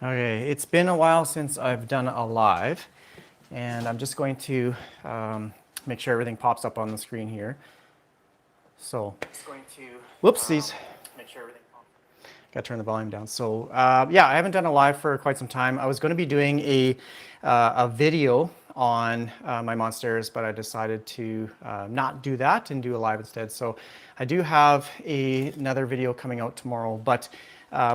Okay, it's been a while since I've done a live, and I'm just going to make sure everything pops up on the screen here. So, whoopsies. Make sure everything pops. Got to turn the volume down. So, yeah, I haven't done a live for quite some time. I was going to be doing a video on my monsters, but I decided to not do that and do a live instead. So, I do have another video coming out tomorrow, but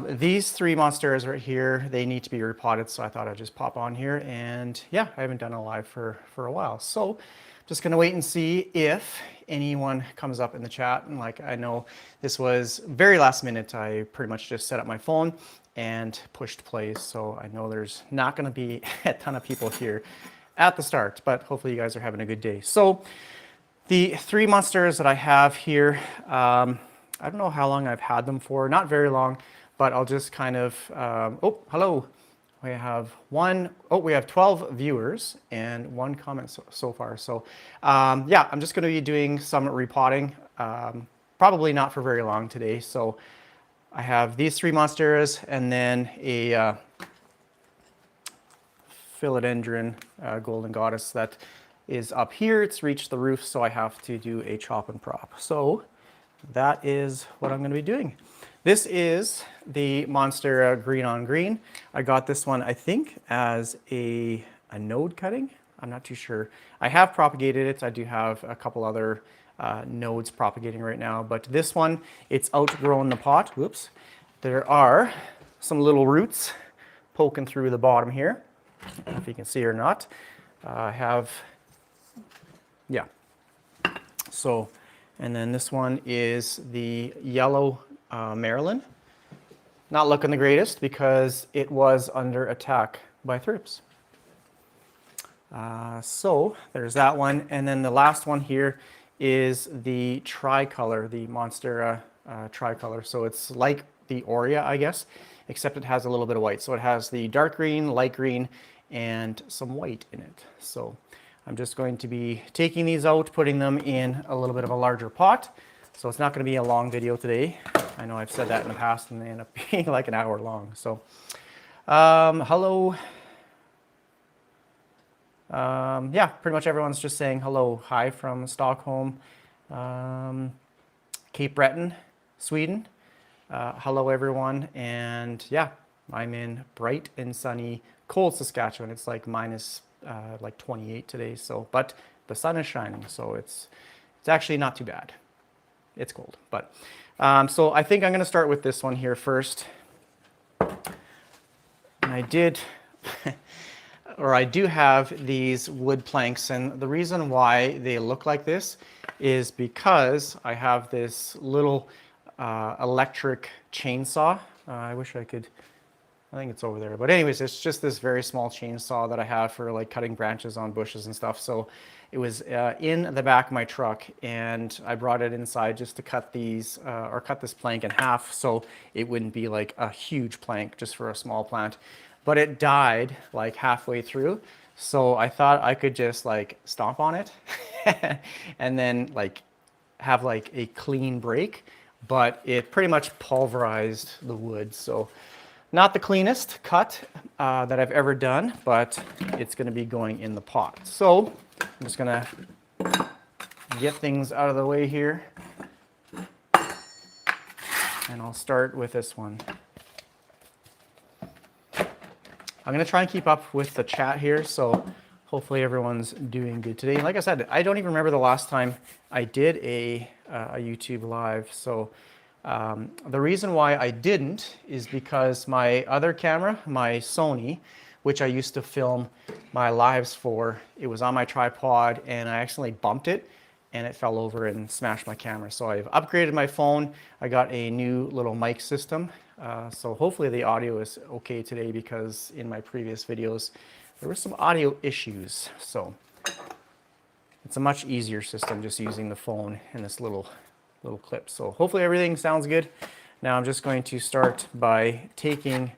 these three monsters right here, they need to be repotted, so I thought I'd just pop on here. And yeah, I haven't done a live for a while, so just gonna wait and see if anyone comes up in the chat. And like, I know this was very last minute. I pretty much just set up my phone and pushed play, so I know there's not gonna be a ton of people here at the start, but hopefully you guys are having a good day. So the three monsters that I have here, I don't know how long I've had them for, not very long, but I'll just kind of, oh, hello. We have we have 12 viewers and one comment so far. So yeah, I'm just gonna be doing some repotting, probably not for very long today. So I have these three monsters and then a philodendron golden goddess that is up here. It's reached the roof, so I have to do a chop and prop. So that is what I'm gonna be doing. This is the monster green on green. I got this one, I think, as a node cutting. I'm not too sure. I have propagated it. I do have a couple other nodes propagating right now, but this one, it's outgrown the pot. Whoops. There are some little roots poking through the bottom here. I don't know if you can see or not. I have, yeah. So, and then this one is the yellow Maryland. Not looking the greatest because it was under attack by thrips. So there's that one. And then the last one here is the tricolor, the monster tricolor. So it's like the Aurea, I guess, except it has a little bit of white. So it has the dark green, light green, and some white in it. So I'm just going to be taking these out, putting them in a little bit of a larger pot. So it's not going to be a long video today. I know I've said that in the past and they end up being like an hour long. So, hello. Yeah, pretty much everyone's just saying hello. Hi from Stockholm, Cape Breton, Sweden. Hello everyone. And yeah, I'm in bright and sunny, cold Saskatchewan. It's like minus like 28 today. So, but the sun is shining, so it's actually not too bad. It's cold, but so I think I'm going to start with this one here first. And I did, or I do have these wood planks, and the reason why they look like this is because I have this little electric chainsaw. I wish I could, I think it's over there. But anyways, it's just this very small chainsaw that I have for like cutting branches on bushes and stuff. So it was in the back of my truck, and I brought it inside just to cut these, or cut this plank in half so it wouldn't be like a huge plank just for a small plant. But it died like halfway through. So I thought I could just like stomp on it and then like have like a clean break, but it pretty much pulverized the wood. So not the cleanest cut that I've ever done, but it's going to be going in the pot. So I'm just going to get things out of the way here. And I'll start with this one. I'm going to try and keep up with the chat here, so hopefully everyone's doing good today. And like I said, I don't even remember the last time I did a YouTube live. So the reason why I didn't is because my other camera, my Sony, which I used to film my lives for, it was on my tripod and I accidentally bumped it and it fell over and smashed my camera. So I've upgraded my phone. I got a new little mic system. So hopefully the audio is okay today, because in my previous videos there were some audio issues. So it's a much easier system just using the phone and this little clip. So hopefully everything sounds good. Now I'm just going to start by taking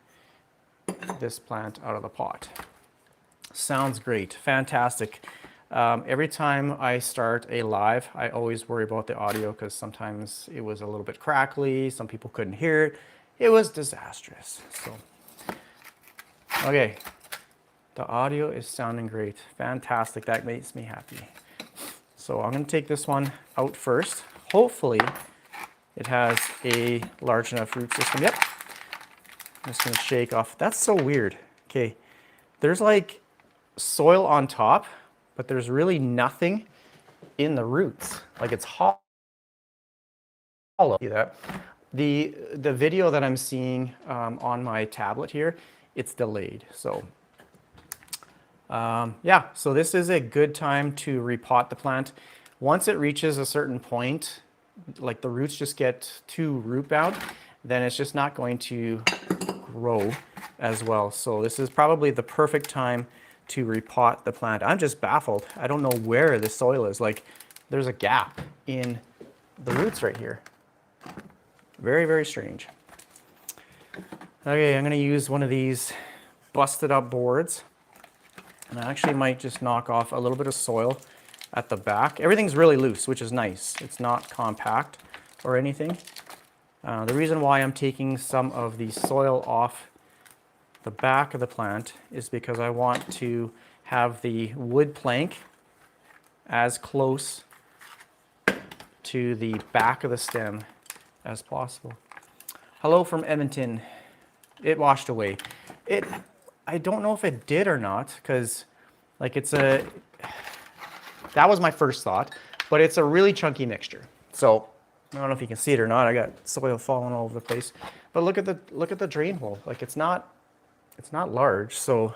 this plant out of the pot. Sounds great, fantastic. Every time I start a live, I always worry about the audio because sometimes it was a little bit crackly, some people couldn't hear it. It was disastrous. So Okay, the audio is sounding great. Fantastic, that makes me happy. So I'm gonna take this one out first. Hopefully it has a large enough root system. Yep, I'm just gonna shake off. That's so weird. Okay, there's like soil on top, but there's really nothing in the roots. Like it's hollow. See that? The video that I'm seeing on my tablet here, it's delayed. So yeah, so this is a good time to repot the plant. Once it reaches a certain point, like the roots just get too root bound, then it's just not going to grow as well. So this is probably the perfect time to repot the plant. I'm just baffled. I don't know where the soil is. Like there's a gap in the roots right here. Very, very strange. Okay, I'm gonna use one of these busted up boards. And I actually might just knock off a little bit of soil at the back. Everything's really loose, which is nice. It's not compact or anything. The reason why I'm taking some of the soil off the back of the plant is because I want to have the wood plank as close to the back of the stem as possible. Hello from Edmonton. It washed away. I don't know if it did or not, because like that was my first thought, but it's a really chunky mixture. So I don't know if you can see it or not. I got soil falling all over the place. But look at the drain hole. Like it's not large, so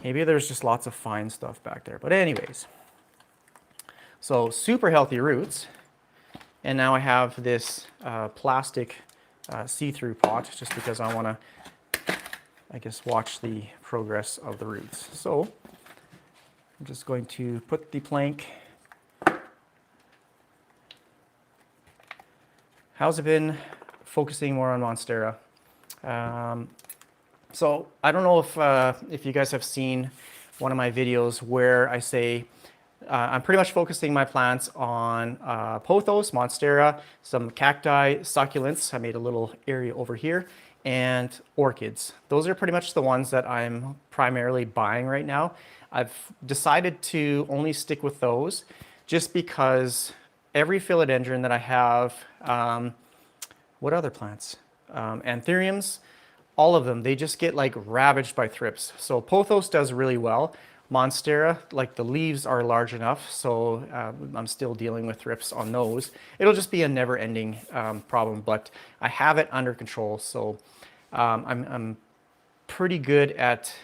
maybe there's just lots of fine stuff back there. But anyways, so super healthy roots. And now I have this plastic see-through pot just because I want to, I guess, watch the progress of the roots. So I'm just going to put the plank. How's it been focusing more on Monstera? So I don't know if you guys have seen one of my videos where I say I'm pretty much focusing my plants on pothos, monstera, some cacti, succulents. I made a little area over here, and orchids. Those are pretty much the ones that I'm primarily buying right now. I've decided to only stick with those just because every philodendron that I have, what other plants? Anthuriums, all of them, they just get like ravaged by thrips. So pothos does really well. Monstera, like the leaves are large enough, so I'm still dealing with thrips on those. It'll just be a never-ending problem, but I have it under control. So I'm pretty good at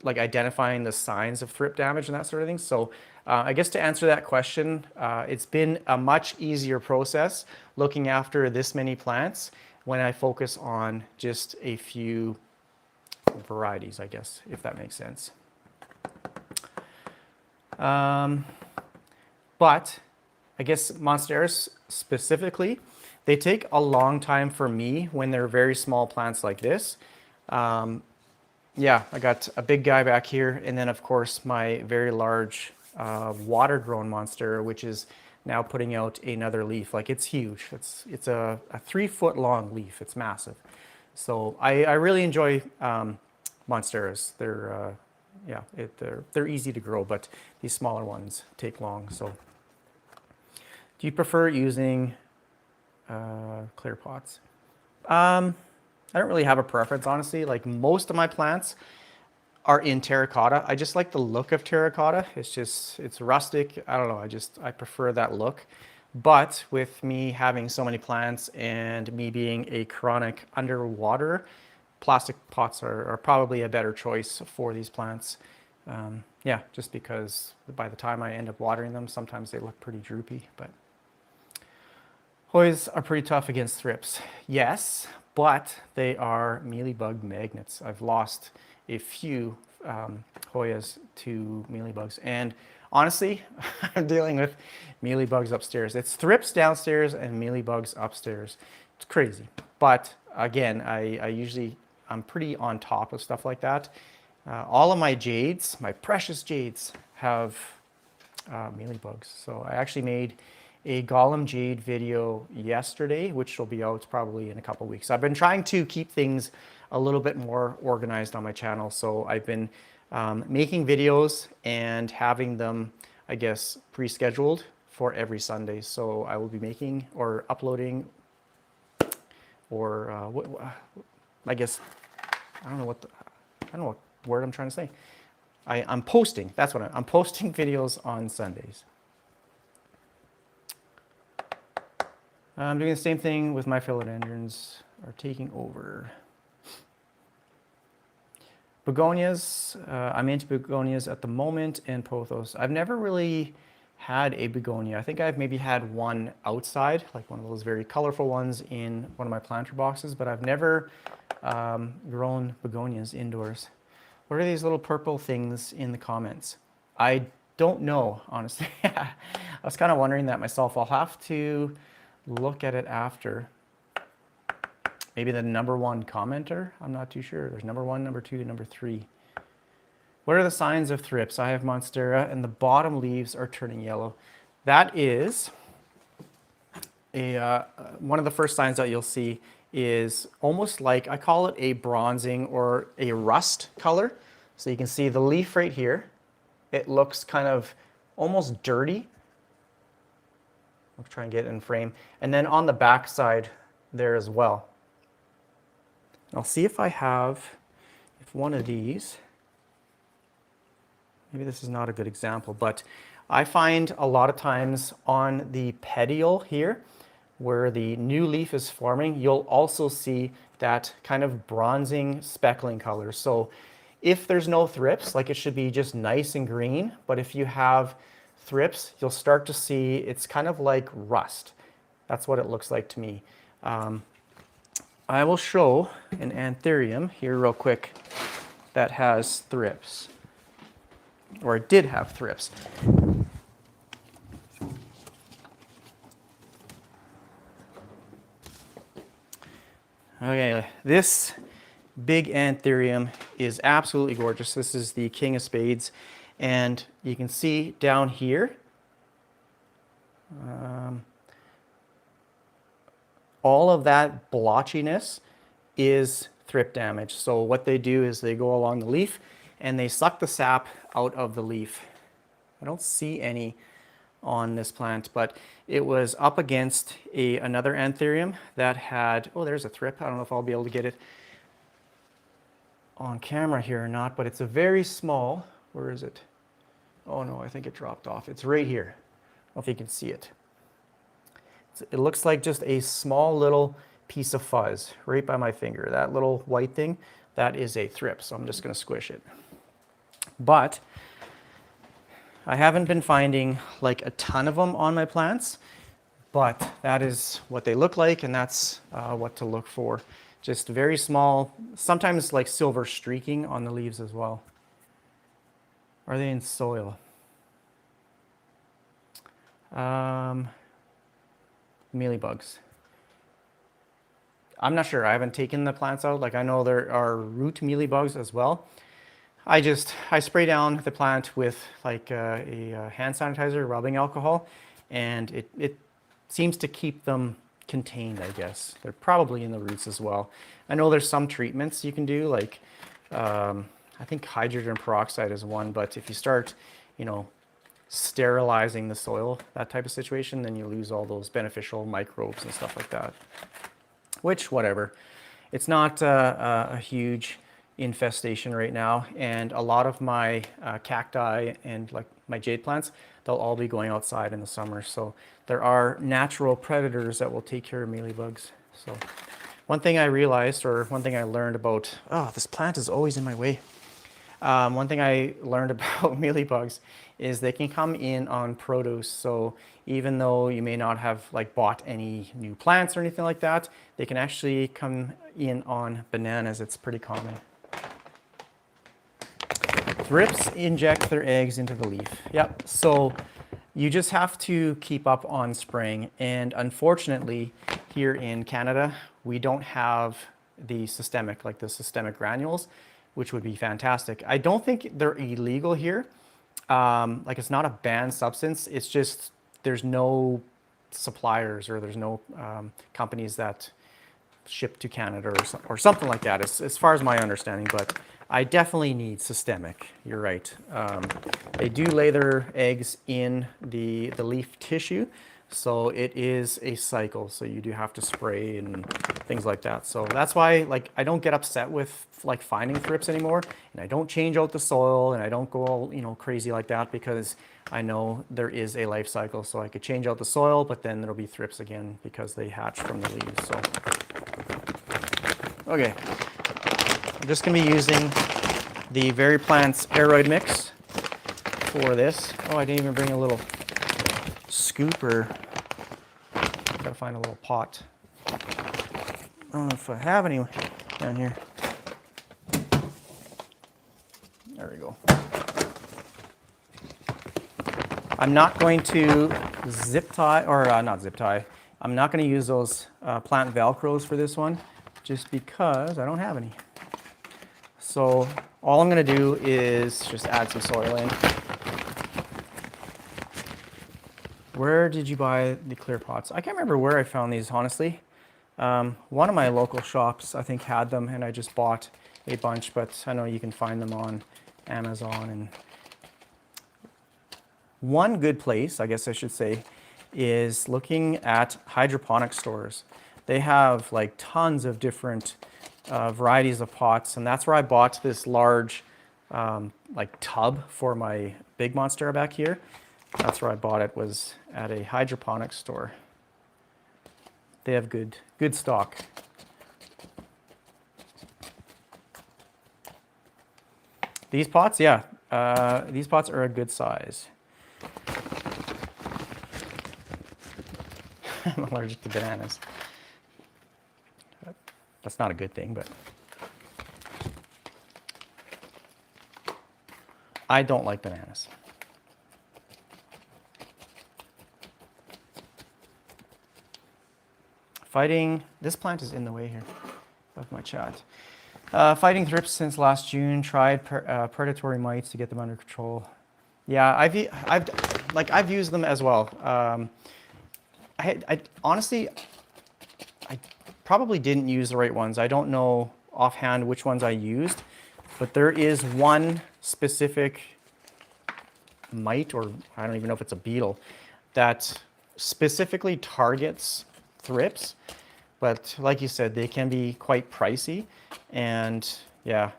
like identifying the signs of thrip damage and that sort of thing. So I guess to answer that question, it's been a much easier process looking after this many plants when I focus on just a few varieties, I guess, if that makes sense. But I guess monsteras specifically, they take a long time for me when they're very small plants like this. Yeah, I got a big guy back here, and then of course my very large water-grown monstera, which is now putting out another leaf. Like it's huge. It's a 3-foot long leaf. It's massive. So I really enjoy monsteras. They're yeah, they're easy to grow, but these smaller ones take long. So, do you prefer using clear pots? I don't really have a preference, honestly. Like most of my plants are in terracotta. I just like the look of terracotta. It's rustic. I don't know. I prefer that look. But with me having so many plants and me being a chronic underwater, plastic pots are probably a better choice for these plants. Yeah, just because by the time I end up watering them, sometimes they look pretty droopy. But Hoyas are pretty tough against thrips. Yes, but they are mealybug magnets. I've lost a few Hoyas to mealybugs. And honestly, I'm dealing with mealybugs upstairs. It's thrips downstairs and mealybugs upstairs. It's crazy. But again, I'm pretty on top of stuff like that. All of my jades, my precious jades, have mealybugs. So I actually made a Gollum Jade video yesterday, which will be out probably in a couple weeks. I've been trying to keep things a little bit more organized on my channel. So I've been making videos and having them, I guess, pre-scheduled for every Sunday. So I will be making or uploading, or I guess, I don't know what word I'm trying to say. I'm posting, that's what I'm posting videos on Sundays. I'm doing the same thing with my philodendrons are taking over. Begonias, I'm into begonias at the moment, and pothos. I've never really had a begonia. I think I've maybe had one outside, like one of those very colorful ones in one of my planter boxes, but I've never grown begonias indoors. What are these little purple things in the comments? I don't know, honestly. I was kind of wondering that myself. I'll have to look at it after. Maybe the #1 commenter? I'm not too sure. There's #1, #2, #3. What are the signs of thrips? I have monstera and the bottom leaves are turning yellow. That is one of the first signs that you'll see is almost like, I call it a bronzing or a rust color. So you can see the leaf right here. It looks kind of almost dirty. I'll try and get it in frame. And then on the back side there as well. I'll see if I have, if one of these, maybe this is not a good example, but I find a lot of times on the petiole here, where the new leaf is forming, you'll also see that kind of bronzing speckling color. So if there's no thrips, like it should be just nice and green, but if you have thrips, you'll start to see it's kind of like rust. That's what it looks like to me. I will show an anthurium here real quick that has thrips, or it did have thrips. Okay, this big anthurium is absolutely gorgeous. This is the King of Spades, and you can see down here, all of that blotchiness is thrip damage. So what they do is they go along the leaf and they suck the sap out of the leaf. I don't see any on this plant, but it was up against another anthurium that had, oh, there's a thrip. I don't know if I'll be able to get it on camera here or not, but it's a very small, where is it? Oh no, I think it dropped off. It's right here. I don't know if you can see it. It looks like just a small little piece of fuzz right by my finger. That little white thing, that is a thrip, so I'm just going to squish it. But I haven't been finding like a ton of them on my plants, but that is what they look like, and that's what to look for. Just very small, sometimes like silver streaking on the leaves as well. Are they in soil? Mealybugs. I'm not sure. I haven't taken the plants out. Like, I know there are root mealybugs as well. I spray down the plant with like a hand sanitizer, rubbing alcohol, and it seems to keep them contained, I guess. They're probably in the roots as well. I know there's some treatments you can do, like I think hydrogen peroxide is one, but if you start, sterilizing the soil, that type of situation, then you lose all those beneficial microbes and stuff like that. Which, whatever. It's not a huge infestation right now, and a lot of my cacti and like my jade plants, they'll all be going outside in the summer. So there are natural predators that will take care of mealybugs. So one thing I realized, or one thing I learned about, this plant is always in my way. One thing I learned about mealybugs is they can come in on produce. So even though you may not have like bought any new plants or anything like that, they can actually come in on bananas. It's pretty common. Thrips inject their eggs into the leaf. Yep, so you just have to keep up on spraying. And unfortunately, here in Canada, we don't have the systemic granules, which would be fantastic. I don't think they're illegal here. Like, it's not a banned substance. It's just there's no suppliers, or there's no companies that shipped to Canada or something like that, as far as my understanding. But I definitely need systemic. You're right. They do lay their eggs in the leaf tissue, so it is a cycle. So you do have to spray and things like that. So that's why, like, I don't get upset with like finding thrips anymore, and I don't change out the soil, and I don't go all, you know, crazy like that, because I know there is a life cycle. So I could change out the soil, but then there'll be thrips again because they hatch from the leaves. So okay. I'm just going to be using the VeryPlants aeroid mix for this. Oh, I didn't even bring a little scooper. Gotta find a little pot. I don't know if I have any down here. There we go. I'm not going to zip tie, or not zip tie. I'm not going to use those plant Velcros for this one, just because I don't have any. So all I'm going to do is just add some soil in. Where did you buy the clear pots? I can't remember where I found these, honestly. One of my local shops, I think, had them, and I just bought a bunch, but I know you can find them on Amazon. And one good place, I guess I should say, is looking at hydroponic stores. They have like tons of different varieties of pots, and that's where I bought this large like tub for my big monstera back here. That's where I bought it, was at a hydroponic store. They have good stock. These pots, yeah, these pots are a good size. I'm allergic to bananas. That's not a good thing, but I don't like bananas. Fighting, this plant is in the way here of my chat. Fighting thrips since last June, tried predatory mites to get them under control. Yeah, I've used them as well. I honestly, I probably didn't use the right ones. I don't know offhand which ones I used, but there is one specific mite, or I don't even know if it's a beetle, that specifically targets thrips. But like you said, they can be quite pricey, and yeah,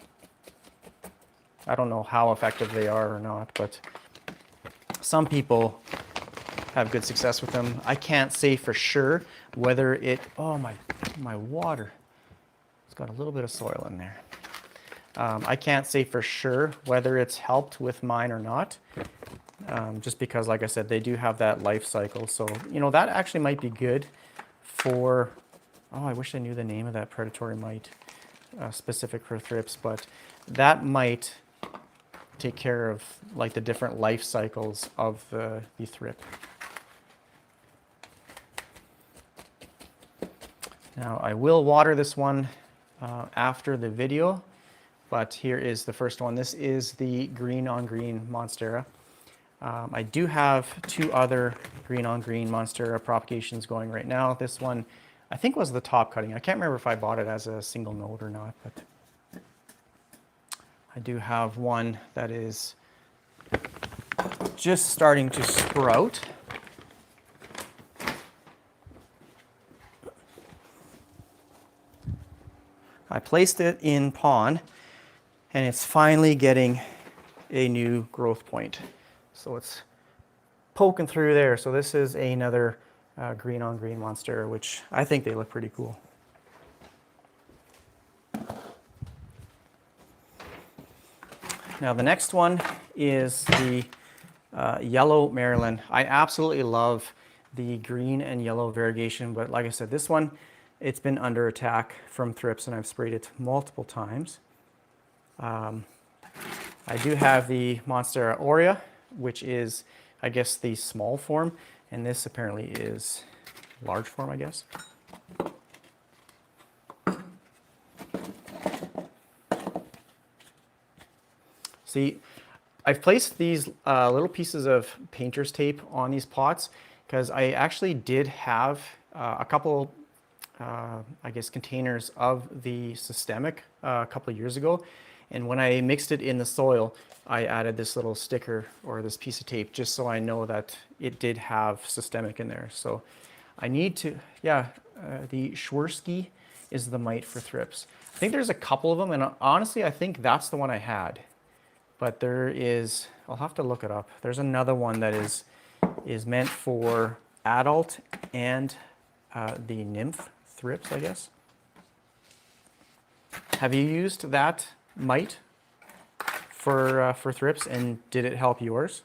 I don't know how effective they are or not, but some people have good success with them. I can't say for sure whether it, oh my water, it's got a little bit of soil in there. I can't say for sure whether it's helped with mine or not, just because, like I said, they do have that life cycle. So, you know, that actually might be good for, oh, I wish I knew the name of that predatory mite specific for thrips, but that might take care of like the different life cycles of the thrip. Now I will water this one after the video, but here is the first one. This is the green on green monstera. I do have two other green on green monstera propagations going right now. This one I think was the top cutting. I can't remember if I bought it as a single node or not, but I do have one that is just starting to sprout. I placed it in pond, and it's finally getting a new growth point. So it's poking through there. So this is another green on green monstera, which I think they look pretty cool. Now the next one is the yellow Maryland. I absolutely love the green and yellow variegation, but like I said, this one, it's been under attack from thrips, and I've sprayed it multiple times. I do have the Monstera aurea, which is, I guess, the small form, and this apparently is large form, I guess. See, I've placed these little pieces of painter's tape on these pots because I actually did have a couple I guess, containers of the systemic a couple of years ago. And when I mixed it in the soil, I added this little sticker or this piece of tape just so I know that it did have systemic in there. So I need to, yeah, the Schwersky is the mite for thrips. I think there's a couple of them, and honestly, I think that's the one I had. But there is, I'll have to look it up. There's another one that is meant for adult and the nymph thrips, I guess. Have you used that mite for thrips, and did it help yours?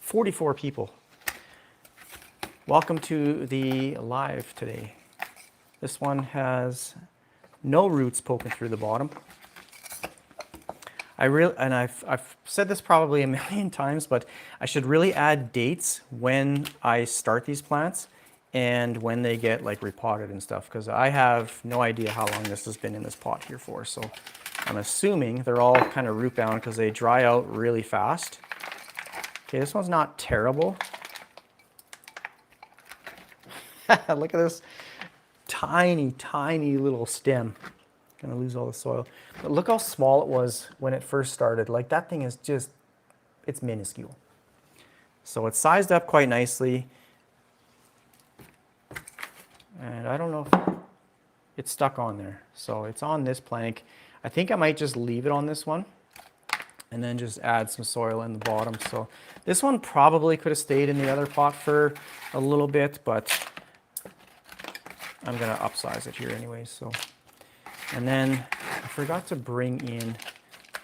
"44 people. Welcome to the live today. This one has no roots poking through the bottom. I've said this probably a million times, but I should really add dates when I start these plants and when they get like repotted and stuff, because I have no idea how long this has been in this pot here for. So I'm assuming they're all kind of root bound because they dry out really fast. Okay, this one's not terrible. Look at this tiny, tiny little stem. Gonna lose all the soil. But look how small it was when it first started. Like, that thing is just, it's minuscule. So it's sized up quite nicely. And I don't know if it's stuck on there. So it's on this plank. I think I might just leave it on this one and then just add some soil in the bottom. So this one probably could have stayed in the other pot for a little bit, but I'm gonna upsize it here anyways. So, and then I forgot to bring in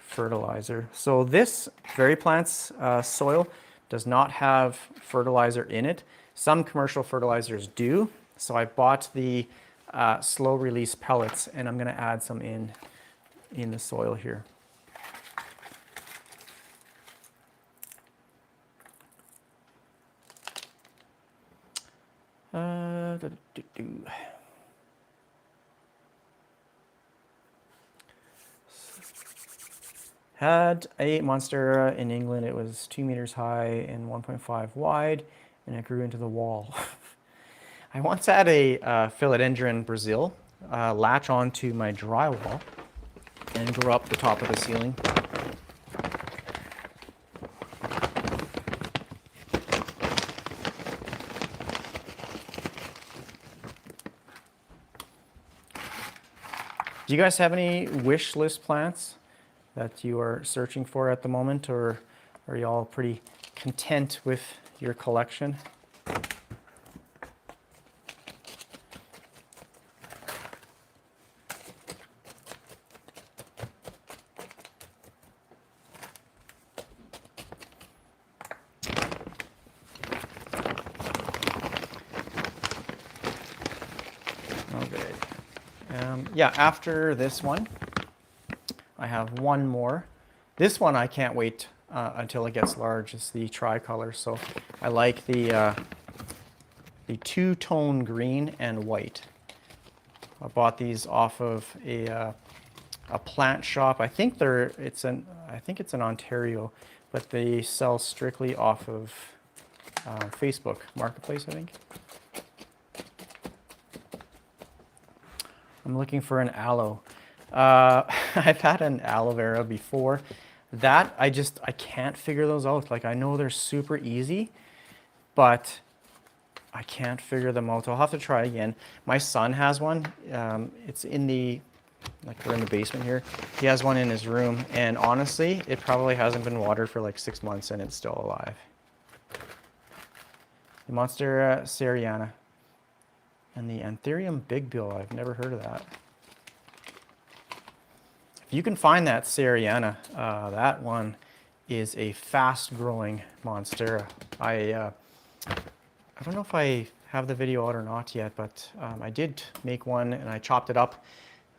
fertilizer. So this VeryPlants soil does not have fertilizer in it. Some commercial fertilizers do. So I bought the slow release pellets, and I'm gonna add some in the soil here. Had a monstera in England. It was 2 meters high and 1.5 wide, and it grew into the wall. I once had a philodendron Brazil latch onto my drywall and grow up the top of the ceiling. Do you guys have any wish list plants that you are searching for at the moment, or are you all pretty content with your collection? Okay. Yeah, after this one, I have one more. This one I can't wait until it gets large. It's the tricolor. So I like the two-tone green and white. I bought these off of a plant shop. I think it's in Ontario, but they sell strictly off of Facebook Marketplace, I think. I'm looking for an aloe. I've had an aloe vera before. That I can't figure those out. Like, I know they're super easy, but I can't figure them out. I'll have to try again. My son has one. It's in the, like, we're in the basement here. He has one in his room, and honestly, it probably hasn't been watered for like 6 months, and it's still alive. The Monstera cereana. And the Anthurium big bill, I've never heard of that. If you can find that cereana, that one is a fast-growing monstera. I don't know if I have the video out or not yet, but I did make one and I chopped it up.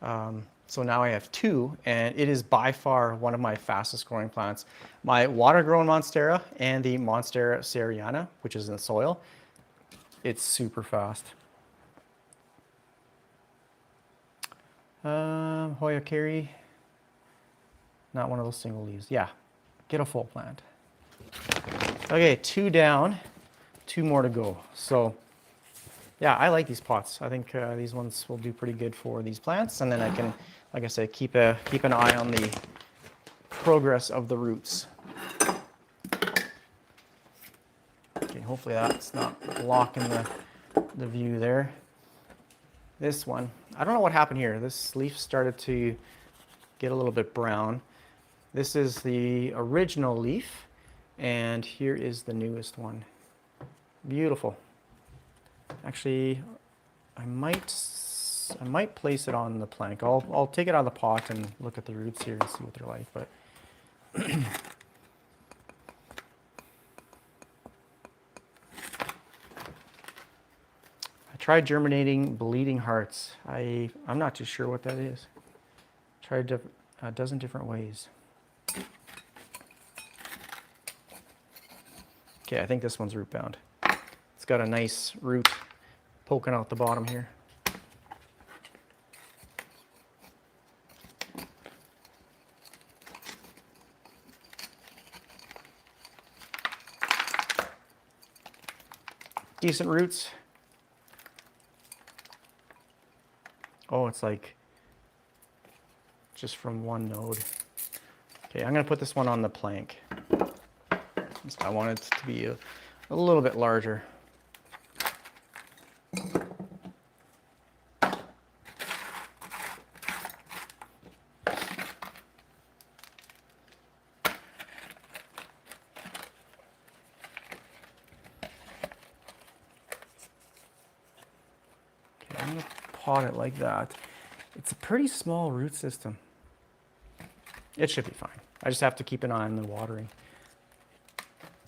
So now I have two, and it is by far one of my fastest-growing plants. My water-grown monstera and the Monstera cereana, which is in the soil, it's super fast. Hoya Carey, not one of those single leaves. Yeah, get a full plant. Okay, two down 2 more to go. So yeah, I like these pots. I think these ones will do pretty good for these plants. And then I can, like I said, keep an eye on the progress of the roots. Okay, hopefully that's not blocking the view there. This one, I don't know what happened here. This leaf started to get a little bit brown. This is the original leaf, and here is the newest one. Beautiful. Actually, I might place it on the plank. I'll take it out of the pot and look at the roots here and see what they're like. But I tried germinating bleeding hearts. I'm not too sure what that is. Tried a dozen different ways. Okay, I think this one's root bound. It's got a nice root poking out the bottom here. Decent roots. Oh, it's like just from one node. Okay, I'm gonna put this one on the plank. I want it to be a little bit larger. I'm going to pot it like that. It's a pretty small root system. It should be fine. I just have to keep an eye on the watering.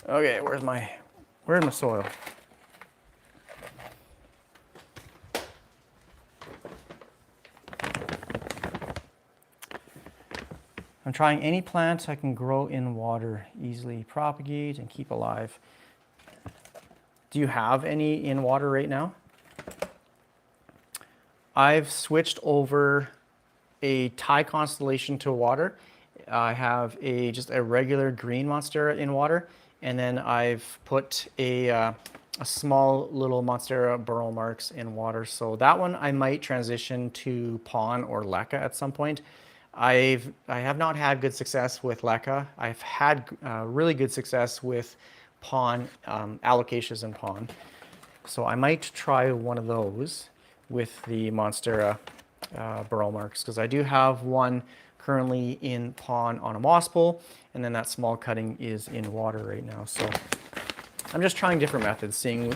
Okay, where's my soil? I'm trying any plant I can grow in water, easily propagate and keep alive. Do you have any in water right now? I've switched over a Thai constellation to water. I have just a regular green monstera in water, and then I've put a small little monstera burrow marks in water. So that one I might transition to pon or leca at some point. I have not had good success with leca. I've had really good success with pon, alocasias and pon. So I might try one of those with the monstera burrow marks, because I do have one currently in pon on a moss bowl, and then that small cutting is in water right now. So I'm just trying different methods, seeing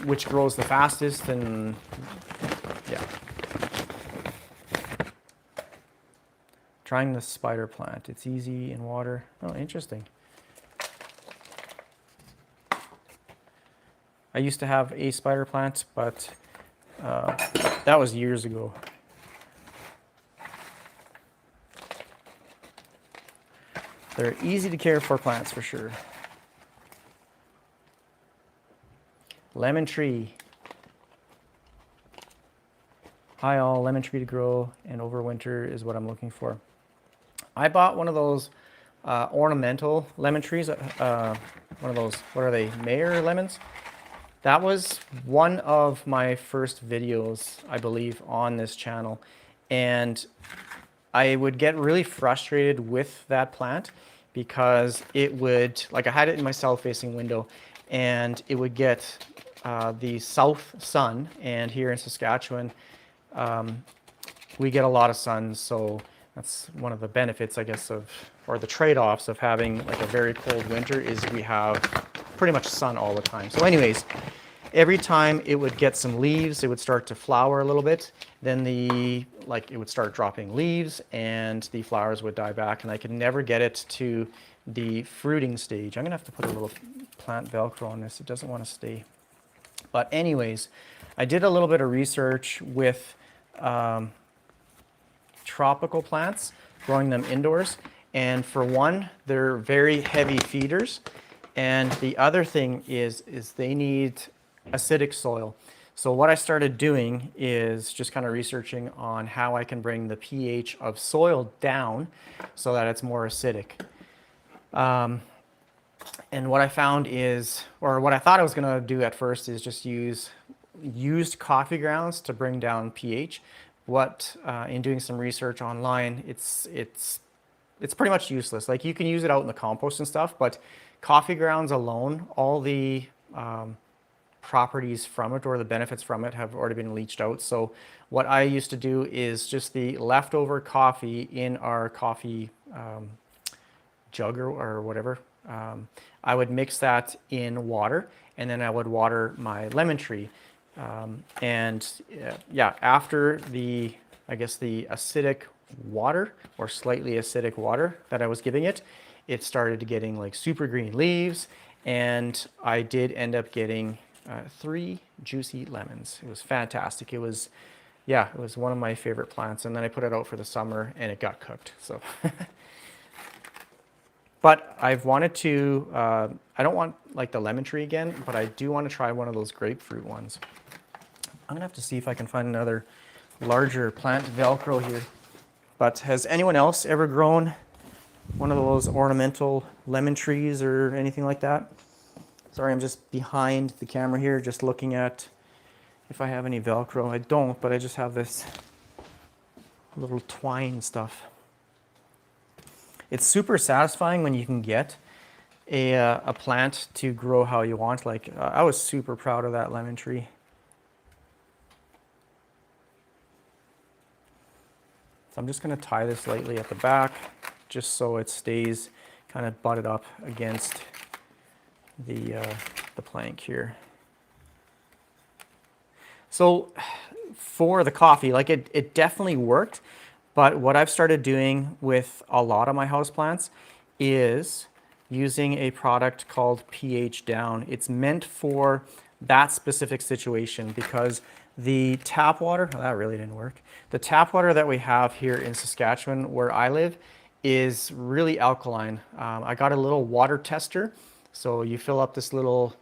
which grows the fastest, and yeah. Trying the spider plant. It's easy in water. Oh, interesting. I used to have a spider plant, but that was years ago. They're easy to care for plants for sure. Lemon tree. Hi all, lemon tree to grow and overwinter is what I'm looking for. I bought one of those ornamental lemon trees, one of those, what are they, Mayer lemons? That was one of my first videos, I believe, on this channel. And I would get really frustrated with that plant because it would, like I had it in my south-facing window, and it would get the south sun, and here in Saskatchewan, we get a lot of sun, so that's one of the benefits, I guess, or the trade-offs of having like a very cold winter is we have pretty much sun all the time. So anyways, every time it would get some leaves, it would start to flower a little bit, then it would start dropping leaves and the flowers would die back, and I could never get it to the fruiting stage. I'm gonna have to put a little plant Velcro on this. It doesn't want to stay. But anyways, I did a little bit of research with tropical plants, growing them indoors. And for one, they're very heavy feeders. And the other thing is they need acidic soil. So what I started doing is just kind of researching on how I can bring the pH of soil down so that it's more acidic. And what I found is, or what I thought I was going to do at first, is just use used coffee grounds to bring down pH. What in doing some research online, it's pretty much useless. Like, you can use it out in the compost and stuff, but coffee grounds alone, all the properties from it or the benefits from it have already been leached out. So what I used to do is just the leftover coffee in our coffee jug or whatever. I would mix that in water, and then I would water my lemon tree. Yeah, after I guess the acidic water or slightly acidic water that I was giving it, it started getting like super green leaves, and I did end up getting 3 juicy lemons. It was fantastic. It was, yeah, it was one of my favorite plants. And then I put it out for the summer and it got cooked. So, but I've wanted to, I don't want like the lemon tree again, but I do want to try one of those grapefruit ones. I'm gonna have to see if I can find another larger plant Velcro here. But has anyone else ever grown one of those ornamental lemon trees or anything like that? Sorry, I'm just behind the camera here, just looking at if I have any Velcro. I don't, but I just have this little twine stuff. It's super satisfying when you can get a plant to grow how you want. Like, I was super proud of that lemon tree. So I'm just going to tie this lightly at the back, just so it stays kind of butted up against the plank here. So for the coffee, like it definitely worked, but what I've started doing with a lot of my houseplants is using a product called pH Down. It's meant for that specific situation because the tap water, oh, that really didn't work. The tap water that we have here in Saskatchewan, where I live, is really alkaline. I got a little water tester. So you fill up this little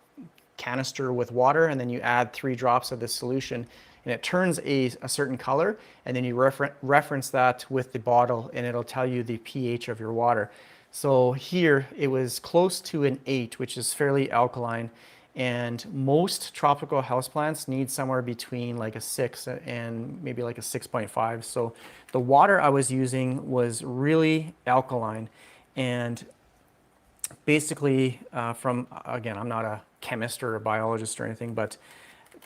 canister with water, and then you add 3 drops of this solution, and it turns a certain color, and then you reference that with the bottle, and it'll tell you the pH of your water. So here it was close to an 8, which is fairly alkaline, and most tropical houseplants need somewhere between like a 6 and maybe like a 6.5. So the water I was using was really alkaline, and basically again, I'm not a chemist or a biologist or anything, but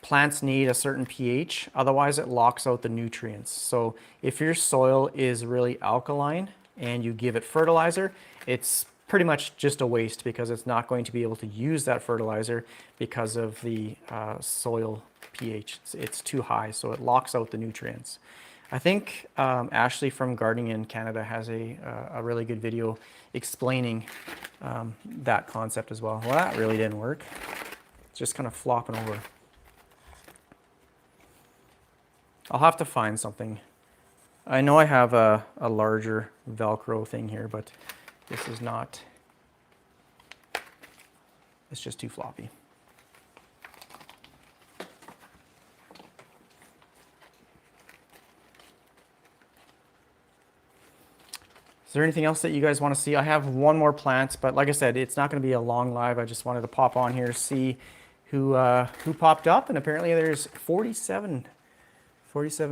plants need a certain pH, otherwise it locks out the nutrients. So if your soil is really alkaline and you give it fertilizer, it's pretty much just a waste because it's not going to be able to use that fertilizer because of the soil pH. It's too high, so it locks out the nutrients. I think Ashley from Gardening in Canada has a really good video explaining that concept as well. Well, that really didn't work. It's just kind of flopping over. I'll have to find something. I know I have a larger Velcro thing here, but this is not, it's just too floppy. Is there anything else that you guys want to see? I have one more plant, but like I said, it's not going to be a long live. I just wanted to pop on here, see who popped up, and apparently there's 47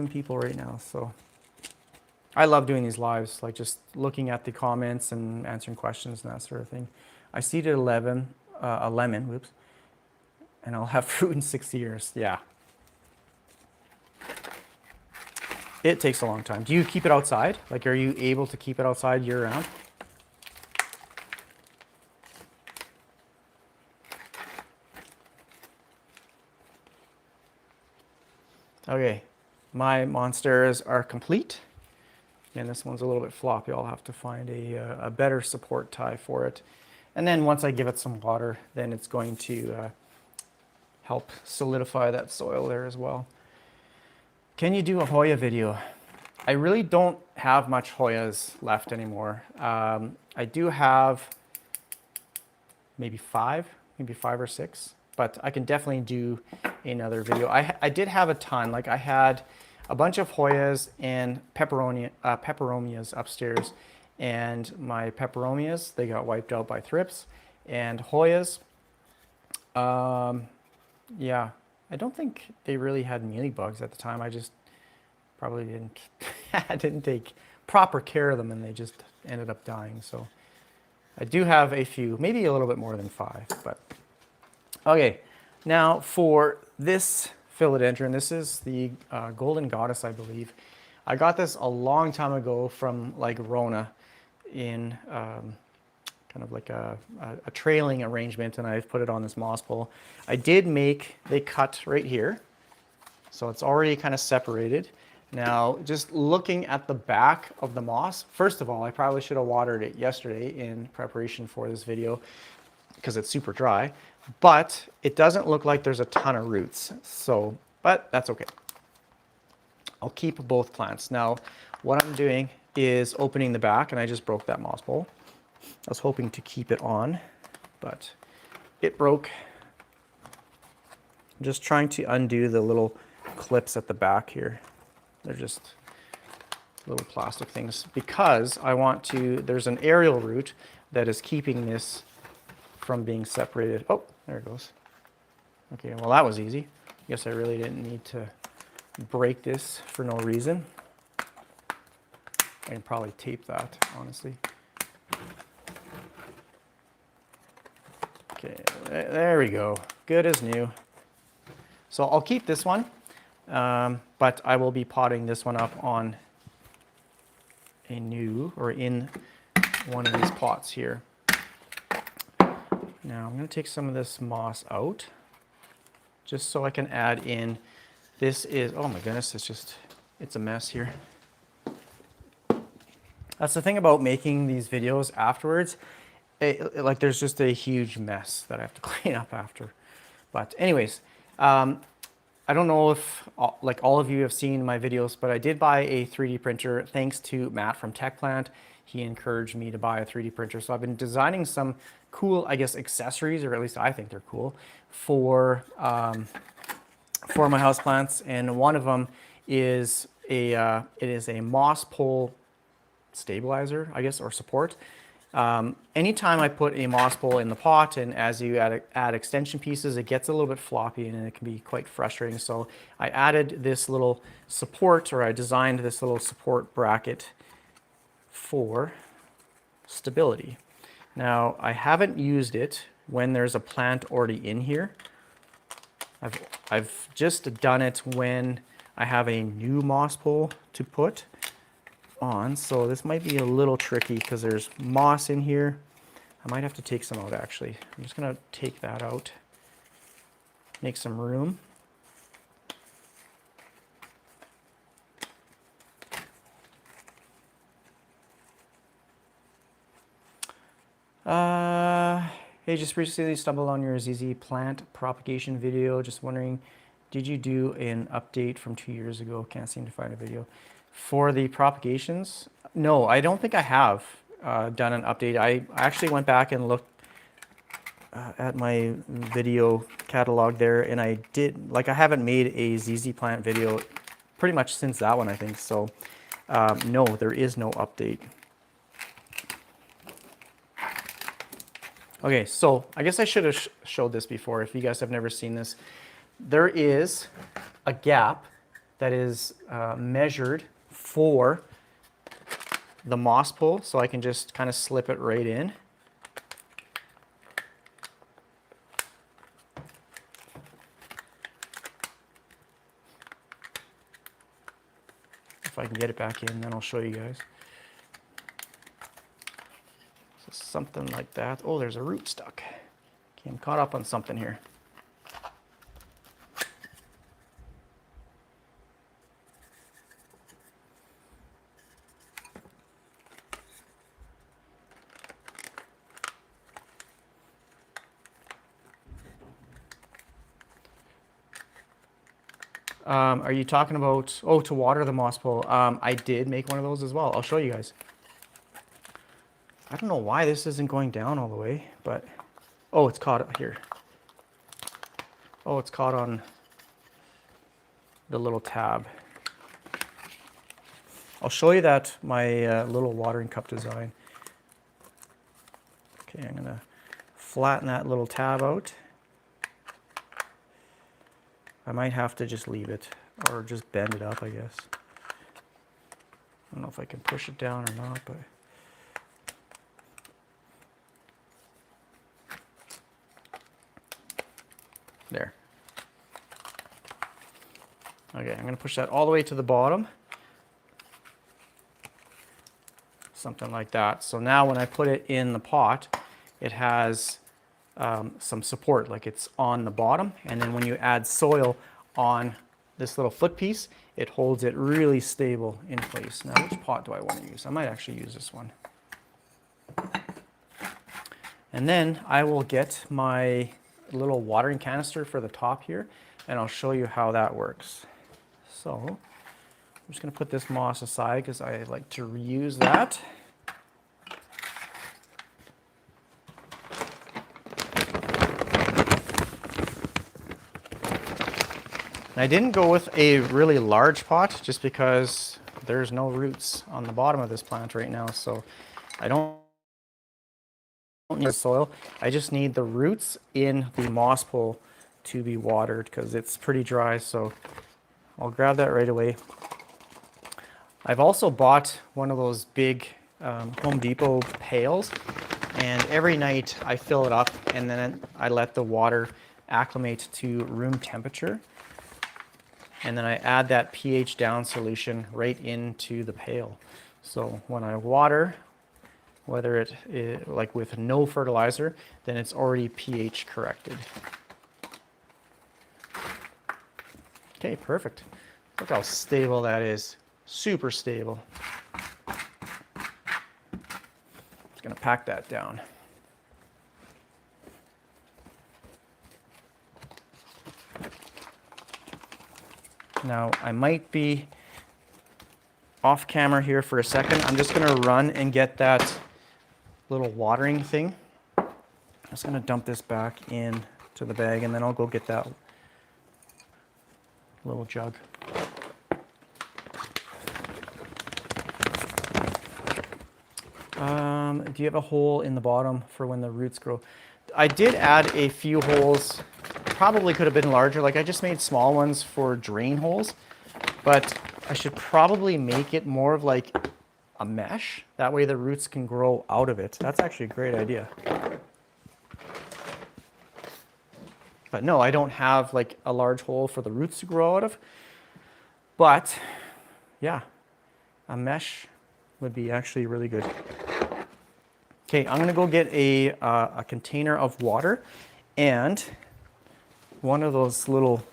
people right now. So I love doing these lives, like just looking at the comments and answering questions and that sort of thing. I seeded a lemon, whoops, and I'll have fruit in 6 years. Yeah. It takes a long time. Do you keep it outside? Like, are you able to keep it outside year round? Okay, my monsteras are complete. And this one's a little bit floppy. I'll have to find a better support tie for it. And then once I give it some water, then it's going to help solidify that soil there as well. Can you do a Hoya video? I really don't have much Hoyas left anymore. I do have maybe five or six, but I can definitely do another video. I did have a ton. Like, I had a bunch of Hoyas and peperomias upstairs, and my peperomias, they got wiped out by thrips, And Hoyas, yeah, I don't think they really had mealybugs at the time. I just probably didn't didn't take proper care of them, and they just ended up dying. So I do have a few, maybe a little bit more than 5, but okay. Now for this philodendron, this is the Golden Goddess, I believe. I got this a long time ago from like Rona in kind of like a trailing arrangement, and I've put it on this moss pole. I did make, they cut right here, so it's already kind of separated. Now, just looking at the back of the moss, first of all, I probably should have watered it yesterday in preparation for this video because it's super dry, but it doesn't look like there's a ton of roots. So, but that's okay. I'll keep both plants. Now, what I'm doing is opening the back, and I just broke that moss pole. I was hoping to keep it on, but it broke. I'm just trying to undo the little clips at the back here. They're just little plastic things because I want to, there's an aerial root that is keeping this from being separated. Oh, there it goes. Okay, well that was easy. I guess I really didn't need to break this for no reason. I can probably tape that, honestly. Okay, there we go. Good as new. So I'll keep this one, but I will be potting this one up on a new, or in one of these pots here. Now I'm going to take some of this moss out, just so I can add in. This is, oh my goodness, it's a mess here. That's the thing about making these videos afterwards. Like there's just a huge mess that I have to clean up after. But anyways, I don't know if like all of you have seen my videos, but I did buy a 3D printer thanks to Matt from TechPlant. He encouraged me to buy a 3D printer. So I've been designing some cool, I guess, accessories, or at least I think they're cool, for my houseplants. And one of them is it is a moss pole stabilizer, I guess, or support. Anytime I put a moss pole in the pot, and as you add extension pieces, it gets a little bit floppy and it can be quite frustrating. So I added this little support, or I designed this little support bracket for stability. Now, I haven't used it when there's a plant already in here. I've just done it when I have a new moss pole to put on, so this might be a little tricky because there's moss in here. I might have to take some out actually. I'm just gonna take that out, make some room. Hey, just recently stumbled on your ZZ plant propagation video. Just wondering, did you do an update from 2 years ago? Can't seem to find a video. For the propagations, no, I don't think I have done an update. I actually went back and looked at my video catalog there, and I did, like, I haven't made a ZZ plant video pretty much since that one, I think. So no, there is no update. Okay, so I guess I should have showed this before. If you guys have never seen this, there is a gap that is measured for the moss pole, so I can just kind of slip it right in. If I can get it back in, then I'll show you guys. So something like that. Oh, there's a root stuck. Okay, I'm caught up on something here. Are you talking about, oh, to water the moss pole? I did make one of those as well. I'll show you guys. I don't know why this isn't going down all the way, but, oh, it's caught here. Oh, it's caught on the little tab. I'll show you that, my little watering cup design. Okay, I'm gonna flatten that little tab out. I might have to just leave it or just bend it up, I guess. I don't know if I can push it down or not, but there. Okay, I'm going to push that all the way to the bottom. Something like that. So now when I put it in the pot, it has some support, like it's on the bottom. And then when you add soil on this little foot piece, it holds it really stable in place. Now, which pot do I want to use? I might actually use this one. And then I will get my little watering canister for the top here, and I'll show you how that works. So I'm just going to put this moss aside because I like to reuse that. And I didn't go with a really large pot just because there's no roots on the bottom of this plant right now, so I don't need soil. I just need the roots in the moss pole to be watered because it's pretty dry, so I'll grab that right away. I've also bought one of those big Home Depot pails, and every night I fill it up and then I let the water acclimate to room temperature. And then I add that pH down solution right into the pail. So when I water, whether it is like with no fertilizer, then it's already pH corrected. Okay, perfect. Look how stable that is. Super stable. Just gonna pack that down. Now, I might be off camera here for a second. I'm just gonna run and get that little watering thing. I'm just gonna dump this back in to the bag and then I'll go get that little jug. Do you have a hole in the bottom for when the roots grow? I did add a few holes. Probably could have been larger. Like I just made small ones for drain holes, but I should probably make it more of like a mesh. That way the roots can grow out of it. That's actually a great idea. But no, I don't have like a large hole for the roots to grow out of. But yeah, a mesh would be actually really good. Okay, I'm gonna go get a container of water and one of those little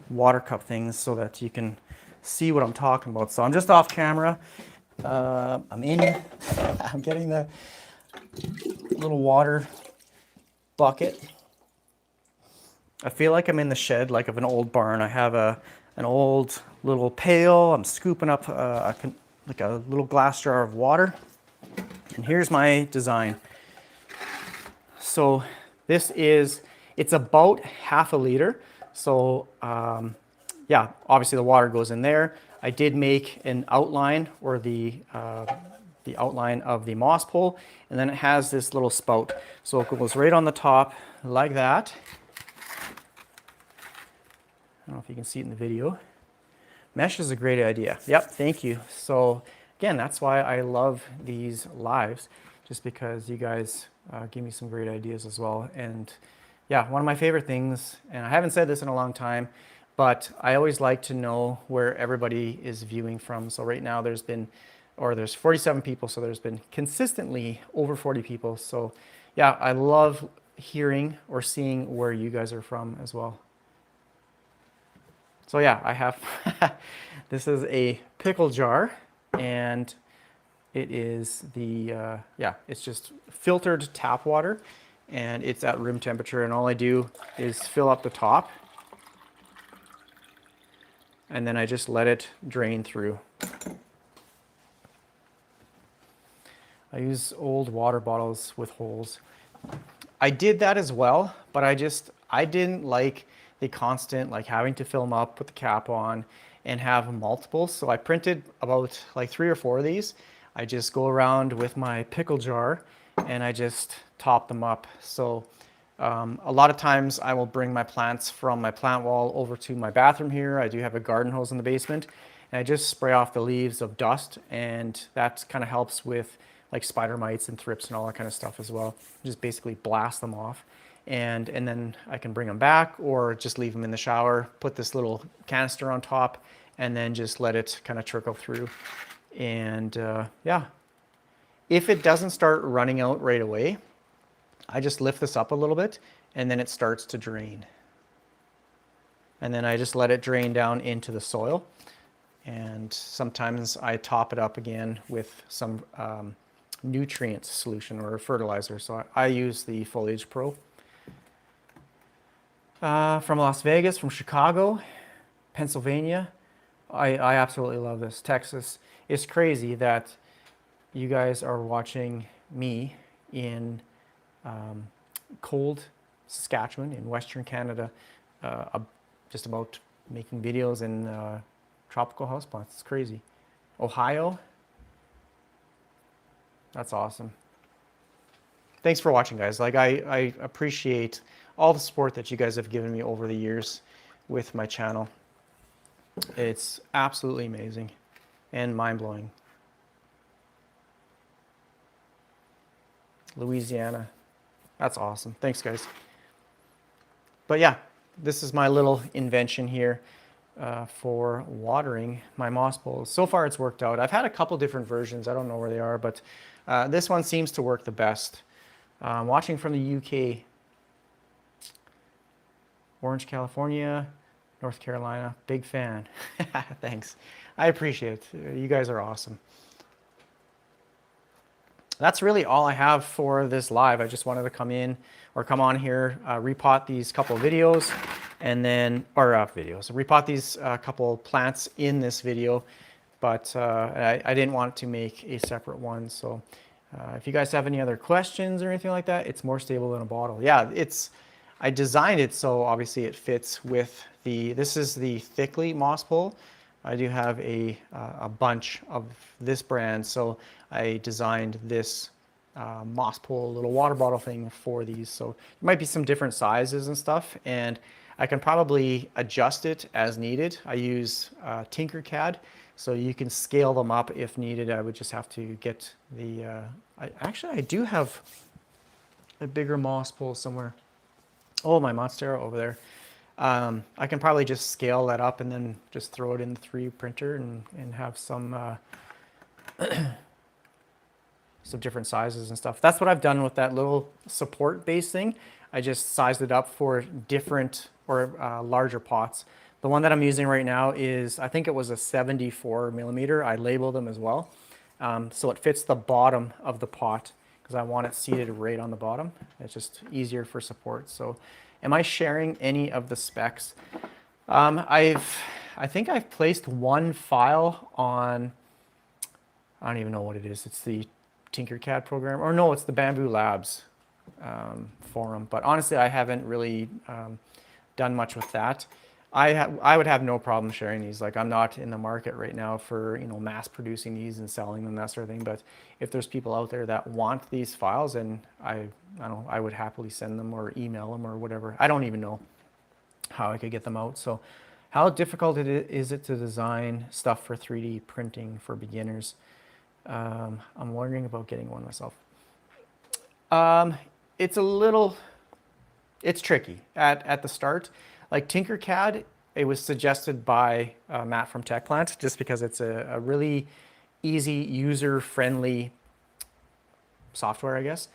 water cup things so that you can see what I'm talking about. So I'm just off camera. I'm getting the little water bucket. I feel like I'm in the shed, like of an old barn. I have an old little pail. I'm scooping up like a little glass jar of water. And here's my design. So this is, it's about half a liter. So yeah, obviously the water goes in there. I did make an outline or the outline of the moss pole, and then it has this little spout. So it goes right on the top like that. I don't know if you can see it in the video. Mesh is a great idea. Yep, thank you. So again, that's why I love these lives, just because you guys give me some great ideas as well. And yeah, one of my favorite things, and I haven't said this in a long time, but I always like to know where everybody is viewing from. So right now there's 47 people, so there's been consistently over 40 people. So yeah, I love hearing or seeing where you guys are from as well. So yeah, I have, this is a pickle jar, and it is the, yeah, it's just filtered tap water, and it's at room temperature, and all I do is fill up the top, and then I just let it drain through. I use old water bottles with holes. I did that as well, but I didn't like the constant like having to fill them up, put the cap on, and have multiples. So I printed about like 3 or 4 of these. I just go around with my pickle jar and I just top them up. So a lot of times I will bring my plants from my plant wall over to my bathroom here. I do have a garden hose in the basement, and I just spray off the leaves of dust, and that kind of helps with like spider mites and thrips and all that kind of stuff as well. Just basically blast them off. And then I can bring them back or just leave them in the shower, put this little canister on top, and then just let it kind of trickle through. And yeah, if it doesn't start running out right away, I just lift this up a little bit and then it starts to drain. And then I just let it drain down into the soil. And sometimes I top it up again with some nutrient solution or fertilizer. So I use the Foliage Pro. From Las Vegas, from Chicago, Pennsylvania. I absolutely love this. Texas. It's crazy that you guys are watching me in cold Saskatchewan in Western Canada, just about making videos in tropical houseplants. It's crazy. Ohio. That's awesome. Thanks for watching, guys. Like I appreciate all the support that you guys have given me over the years with my channel. It's absolutely amazing and mind-blowing. Louisiana. That's awesome. Thanks, guys. But yeah, this is my little invention here for watering my moss bowls. So far it's worked out. I've had a couple different versions. I don't know where they are, but this one seems to work the best. Watching from the UK. Orange, California, North Carolina. Big fan. Thanks. I appreciate it. You guys are awesome. That's really all I have for this live. I just wanted to come on here, repot these couple of videos, and then, repot these couple plants in this video, but I didn't want to make a separate one. So if you guys have any other questions or anything like that, it's more stable than a bottle. Yeah, I designed it so obviously it fits with this is the Thickly moss pole. I do have a bunch of this brand, so I designed this moss pole little water bottle thing for these. So it might be some different sizes and stuff, and I can probably adjust it as needed. I use Tinkercad, so you can scale them up if needed. I would just have to get I do have a bigger moss pole somewhere. Oh, my Monstera over there. I can probably just scale that up and then just throw it in the 3D printer and have some different sizes and stuff. That's what I've done with that little support base thing. I just sized it up for different or larger pots. The one that I'm using right now is, I think it was a 74 millimeter. I labeled them as well. So it fits the bottom of the pot, because I want it seated right on the bottom. It's just easier for support. So am I sharing any of the specs? I think I've placed one file on, I don't even know what it is. It's the Tinkercad program, or no, it's the Bamboo Labs forum. But honestly, I haven't really done much with that. I would have no problem sharing these. Like, I'm not in the market right now for, mass producing these and selling them, that sort of thing. But if there's people out there that want these files, and I would happily send them or email them or whatever. I don't even know how I could get them out. So how difficult is it to design stuff for 3D printing for beginners? I'm wondering about getting one myself. It's tricky at the start. Like Tinkercad, it was suggested by Matt from TechPlant, just because it's a really easy, user-friendly software, I guess.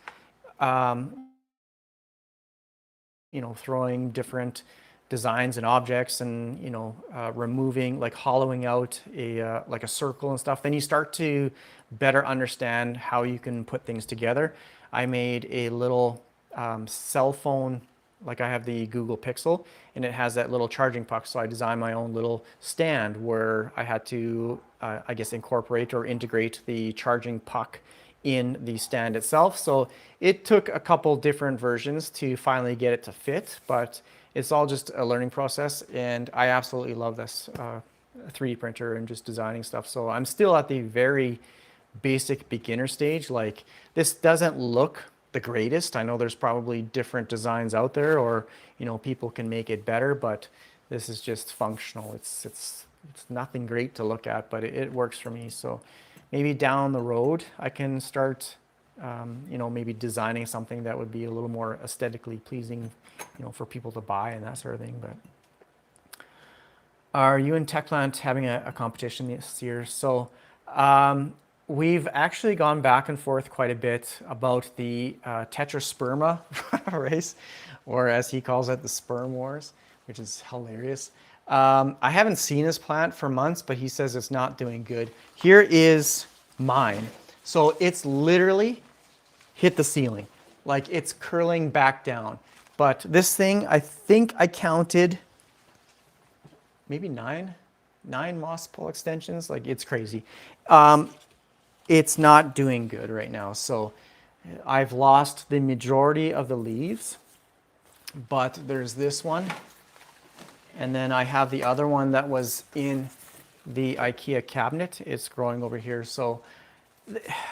Throwing different designs and objects and, removing, like hollowing out like a circle and stuff. Then you start to better understand how you can put things together. I made a little cell phone. Like, I have the Google Pixel, and it has that little charging puck. So I designed my own little stand where I had to, I guess, incorporate or integrate the charging puck in the stand itself. So it took a couple different versions to finally get it to fit, but it's all just a learning process. And I absolutely love this 3D printer and just designing stuff. So I'm still at the very basic beginner stage. Like this doesn't look the greatest. I know there's probably different designs out there, or people can make it better, but this is just functional. It's nothing great to look at, but it works for me. So maybe down the road I can start maybe designing something that would be a little more aesthetically pleasing, for people to buy and that sort of thing. But are you and TechPlant having a competition this year? So we've actually gone back and forth quite a bit about the tetrasperma race, or as he calls it, the sperm wars, which is hilarious. I haven't seen his plant for months, but he says it's not doing good. Here is mine. So it's literally hit the ceiling. Like it's curling back down. But this thing, I think I counted maybe nine moss pole extensions. Like it's crazy. It's not doing good right now. So I've lost the majority of the leaves, but there's this one. And then I have the other one that was in the IKEA cabinet. It's growing over here. So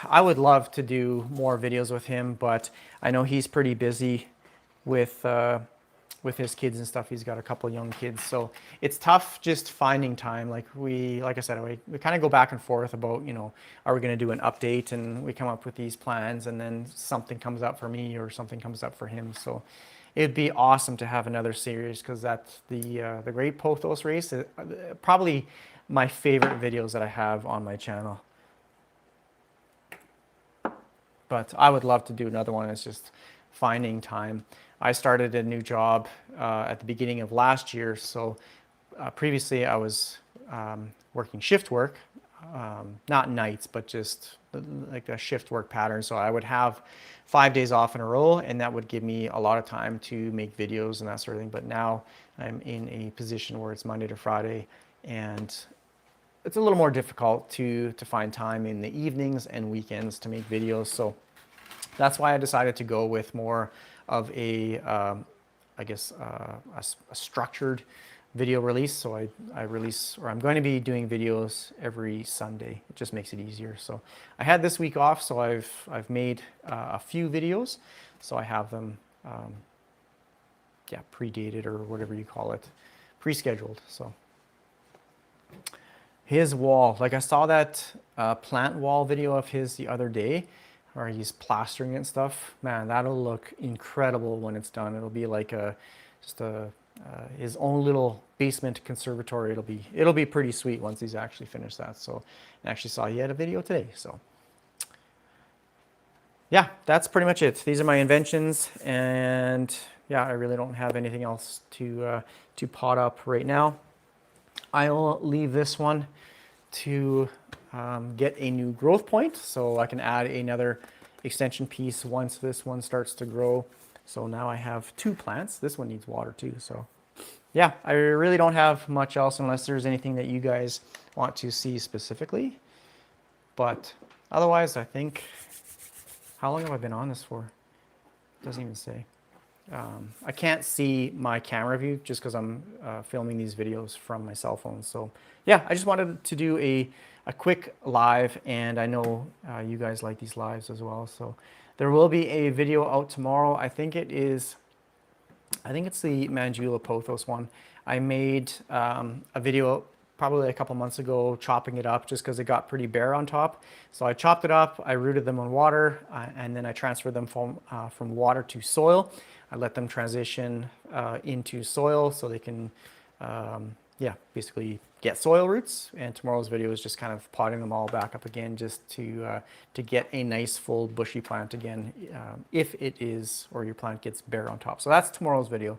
I would love to do more videos with him, but I know he's pretty busy with his kids and stuff. He's got a couple young kids, so it's tough just finding time. Like I said, we kind of go back and forth about, are we going to do an update, and we come up with these plans, and then something comes up for me or something comes up for him. So it'd be awesome to have another series, because that's the Great Pothos Race. Probably my favorite videos that I have on my channel. But I would love to do another one. It's just finding time. I started a new job at the beginning of last year. So previously I was working shift work, not nights, but just like a shift work pattern. So I would have 5 days off in a row, and that would give me a lot of time to make videos and that sort of thing. But now I'm in a position where it's Monday to Friday, and it's a little more difficult to find time in the evenings and weekends to make videos. So that's why I decided to go with more of a, I guess, a structured video release. So I'm going to be doing videos every Sunday. It just makes it easier. So I had this week off, so I've made a few videos. So I have them, pre-dated, or whatever you call it, pre-scheduled. So his wall, like I saw that plant wall video of his the other day, where he's plastering it and stuff. Man, that'll look incredible when it's done. It'll be like his own little basement conservatory. It'll be pretty sweet once he's actually finished that. So I actually saw he had a video today. So yeah, that's pretty much it. These are my inventions, and yeah, I really don't have anything else to pot up right now. I'll leave this one to get a new growth point, so I can add another extension piece once this one starts to grow. So now I have 2 plants. This one needs water too. So yeah, I really don't have much else, unless there's anything that you guys want to see specifically. But otherwise, I think, how long have I been on this for? Doesn't even say. I can't see my camera view just because I'm filming these videos from my cell phone. So yeah, I just wanted to do a quick live, and I know you guys like these lives as well. So there will be a video out tomorrow. I think it's the Mandula Pothos one. I made a video probably a couple months ago chopping it up, just because it got pretty bare on top. So I chopped it up, I rooted them in water, and then I transferred them from water to soil. I let them transition into soil so they can, basically get soil roots. And tomorrow's video is just kind of potting them all back up again, just to get a nice full bushy plant again, if it is, or your plant gets bare on top. So that's tomorrow's video.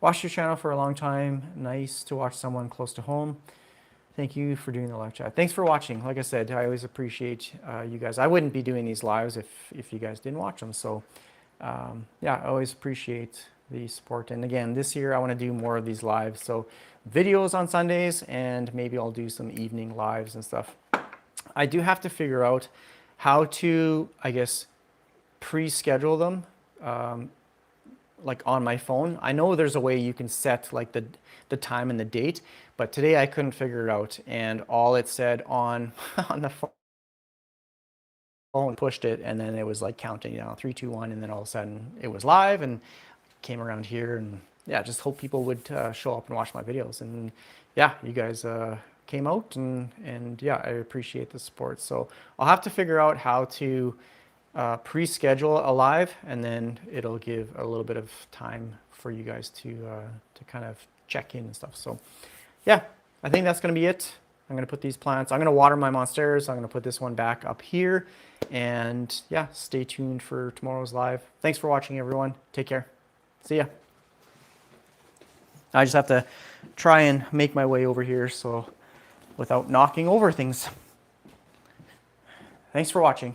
Watched your channel for a long time. Nice to watch someone close to home. Thank you for doing the live chat. Thanks for watching. Like I said, I always appreciate you guys. I wouldn't be doing these lives if you guys didn't watch them. So yeah, I always appreciate the support. And again, this year I want to do more of these lives. So videos on Sundays, and maybe I'll do some evening lives and stuff. I do have to figure out how to, I guess, pre-schedule them, like on my phone. I know there's a way you can set like the time and the date, but today I couldn't figure it out, and all it said on on the phone and pushed it, and then it was like counting down 3, 2, 1, and then all of a sudden it was live and came around here. And yeah, just hope people would show up and watch my videos. And yeah, you guys came out, and yeah, I appreciate the support. So I'll have to figure out how to pre-schedule a live, and then it'll give a little bit of time for you guys to kind of check in and stuff. So yeah, I think that's going to be it. I'm going to put these plants, I'm going to water my monsteras. I'm going to put this one back up here. And yeah, stay tuned for tomorrow's live. Thanks for watching, everyone. Take care. See ya. I just have to try and make my way over here so without knocking over things. Thanks for watching.